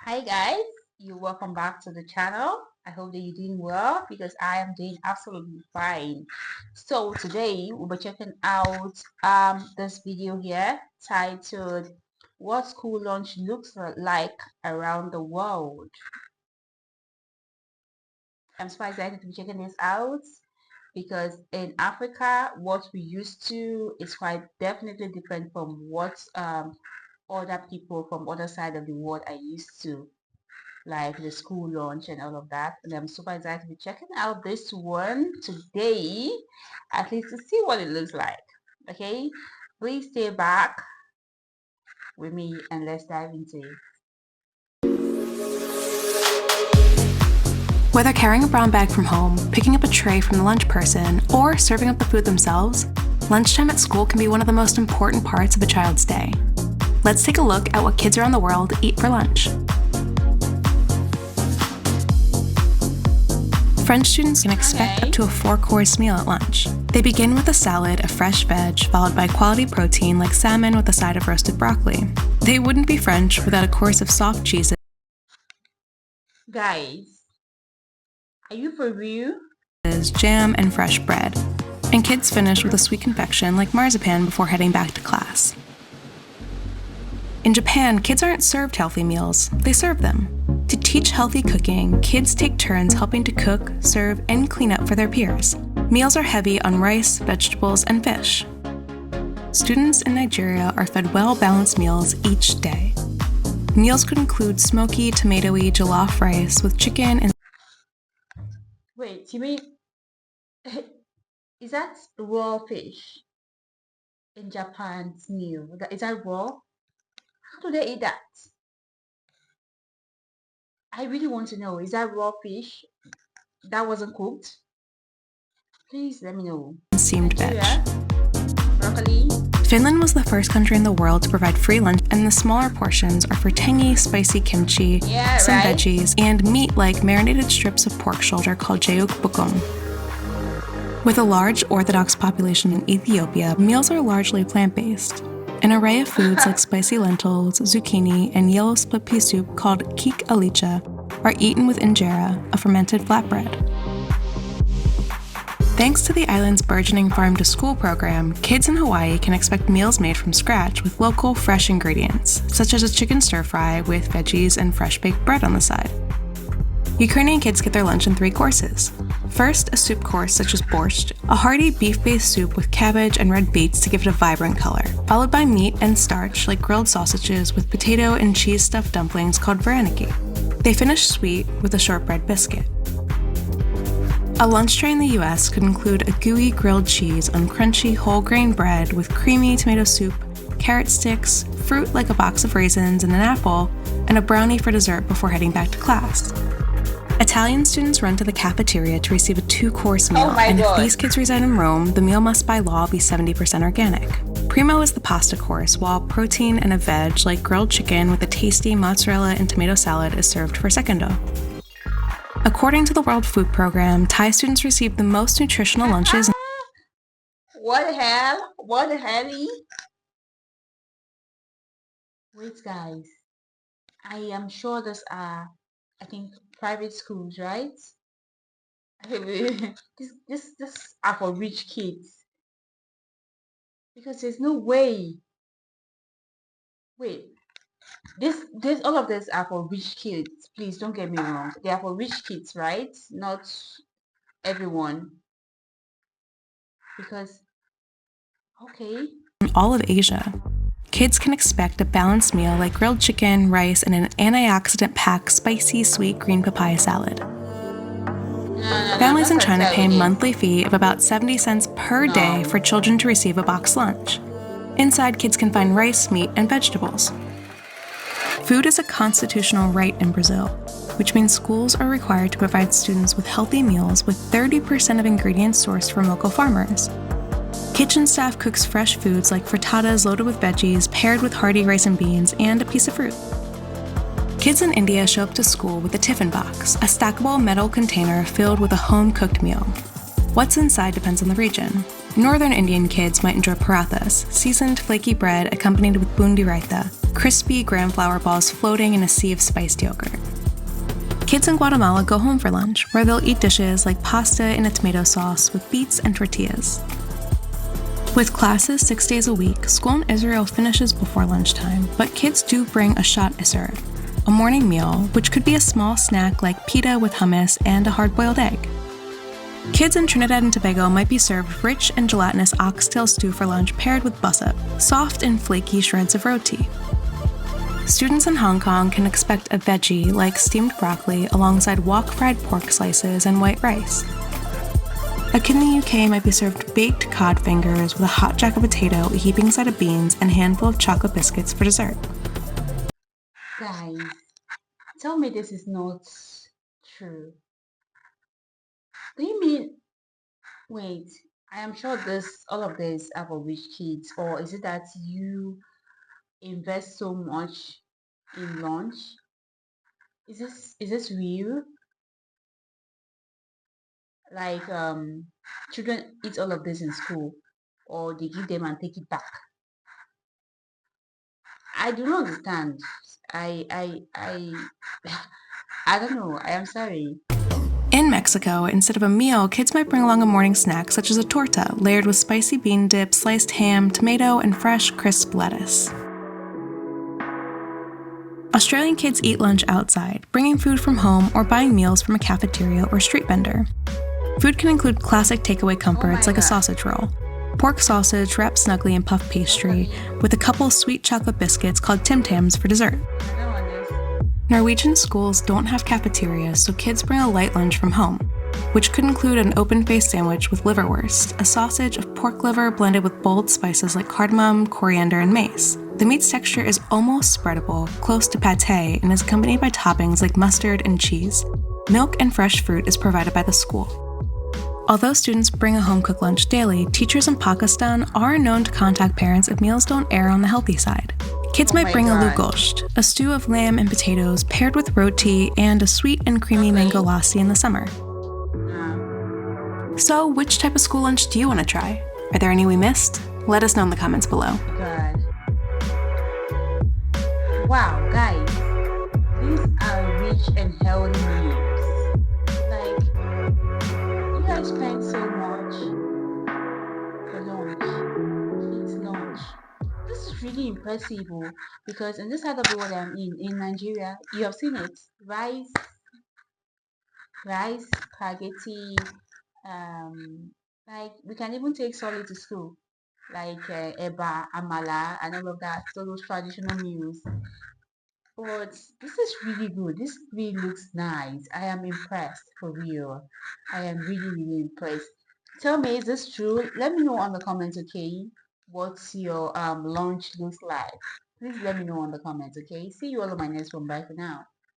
Hi guys, you welcome back to the channel. I hope that you're doing well because I am doing absolutely fine. So today we'll be checking out this video here titled "What School Lunch Looks Like Around the World." I'm so excited to be checking this out because in Africa what we used to is quite definitely different from what other people from other side of the world are used to, like the school lunch and all of that. And I'm super excited to be checking out this one today, at least to see what it looks like. Okay, please stay back with me and let's dive into it. Whether carrying a brown bag from home, picking up a tray from the lunch person, or serving up the food themselves, lunchtime at school can be one of the most important parts of a child's day. Let's take a look at what kids around the world eat for lunch. French students can expect up to a 4-course meal at lunch. They begin with a salad of fresh veg, followed by quality protein like salmon with a side of roasted broccoli. They wouldn't be French without a course of soft cheeses. Guys, are you for real? Jam, and fresh bread. And kids finish with a sweet confection like marzipan before heading back to class. In Japan, kids aren't served healthy meals, they serve them. To teach healthy cooking, kids take turns helping to cook, serve, and clean up for their peers. Meals are heavy on rice, vegetables, and fish. Students in Nigeria are fed well-balanced meals each day. Meals could include smoky, tomatoey jollof rice with chicken and... Wait, you mean is that raw fish in Japan's meal? Is that raw? How do they eat that? I really want to know. Is that raw fish that wasn't cooked? Please let me know. steamed veg. Broccoli. Finland was the first country in the world to provide free lunch, and the smaller portions are for tangy, spicy kimchi, some veggies, and meat like marinated strips of pork shoulder called jeukbokkum. With a large Orthodox population in Ethiopia, meals are largely plant-based. An array of foods like spicy lentils, zucchini, and yellow split pea soup called kik alicha are eaten with injera, a fermented flatbread. Thanks to the island's burgeoning farm-to-school program, kids in Hawaii can expect meals made from scratch with local, fresh ingredients, such as a chicken stir-fry with veggies and fresh-baked bread on the side. Ukrainian kids get their lunch in 3 courses. First, a soup course such as borscht, a hearty beef-based soup with cabbage and red beets to give it a vibrant color, followed by meat and starch like grilled sausages with potato and cheese-stuffed dumplings called vareniki. They finish sweet with a shortbread biscuit. A lunch tray in the US could include a gooey grilled cheese on crunchy whole grain bread with creamy tomato soup, carrot sticks, fruit like a box of raisins and an apple, and a brownie for dessert before heading back to class. Italian students run to the cafeteria to receive a 2-course meal, and if these kids reside in Rome, the meal must by law be 70% organic. Primo is the pasta course, while protein and a veg like grilled chicken with a tasty mozzarella and tomato salad is served for secondo. According to the World Food Program, Thai students receive the most nutritional lunches. What the hell? What the hell? Wait, guys. I am sure these are, I think, private schools, right? This are for rich kids. Because there's no way. Wait. This all of this are for rich kids. Please don't get me wrong. They are for rich kids, right? Not everyone. Because okay. In all of Asia, kids can expect a balanced meal like grilled chicken, rice, and an antioxidant-packed spicy sweet green papaya salad. Families in China pay a monthly fee of about 70 cents per day for children to receive a boxed lunch. Inside, kids can find rice, meat, and vegetables. Food is a constitutional right in Brazil, which means schools are required to provide students with healthy meals with 30% of ingredients sourced from local farmers. Kitchen staff cooks fresh foods like frittatas loaded with veggies, paired with hearty rice and beans, and a piece of fruit. Kids in India show up to school with a tiffin box, a stackable metal container filled with a home-cooked meal. What's inside depends on the region. Northern Indian kids might enjoy parathas, seasoned flaky bread accompanied with bundi raita, crispy gram flour balls floating in a sea of spiced yogurt. Kids in Guatemala go home for lunch, where they'll eat dishes like pasta in a tomato sauce with beets and tortillas. With classes 6 days a week, school in Israel finishes before lunchtime, but kids do bring a shat isser, a morning meal, which could be a small snack like pita with hummus and a hard-boiled egg. Kids in Trinidad and Tobago might be served rich and gelatinous oxtail stew for lunch paired with bussap, soft and flaky shreds of roti. Students in Hong Kong can expect a veggie like steamed broccoli alongside wok-fried pork slices and white rice. A kid in the UK might be served baked cod fingers with a hot jacket potato, a heaping side of beans, and a handful of chocolate biscuits for dessert. Guys, tell me this is not true. Do you mean, wait, I am sure all of this are for rich kids, or is it that you invest so much in lunch? Is this real? Like children eat all of this in school, or they give them and take it back? I do not understand. I I don't know. I am sorry. In Mexico, instead of a meal, kids might bring along a morning snack such as a torta layered with spicy bean dip, sliced ham, tomato, and fresh, crisp lettuce. Australian kids eat lunch outside, bringing food from home or buying meals from a cafeteria or street vendor. Food can include classic takeaway comforts like a sausage roll, pork sausage wrapped snugly in puff pastry, with a couple sweet chocolate biscuits called Tim Tams for dessert. Norwegian schools don't have cafeterias, so kids bring a light lunch from home, which could include an open-faced sandwich with liverwurst, a sausage of pork liver blended with bold spices like cardamom, coriander, and mace. The meat's texture is almost spreadable, close to pâté, and is accompanied by toppings like mustard and cheese. Milk and fresh fruit is provided by the school. Although students bring a home-cooked lunch daily, teachers in Pakistan are known to contact parents if meals don't err on the healthy side. Kids might bring a lugosht, a stew of lamb and potatoes paired with roti and a sweet and creamy mango lassi in the summer. So, which type of school lunch do you want to try? Are there any we missed? Let us know in the comments below. God. Wow, guys, these are rich and healthy meals. Like, you guys spend so much for lunch, kids' lunch. This is really impressive, because in this side of the world I'm in Nigeria, you have seen it. Rice, spaghetti, like we can even take solid to school, like eba, amala, and all of that, so those traditional meals. But this is really good. This really looks nice. I am impressed for real. I am really, really impressed. Tell me, is this true? Let me know on the comments, okay? What's your lunch looks like? Please let me know on the comments, okay? See you all on my next one. Bye for now.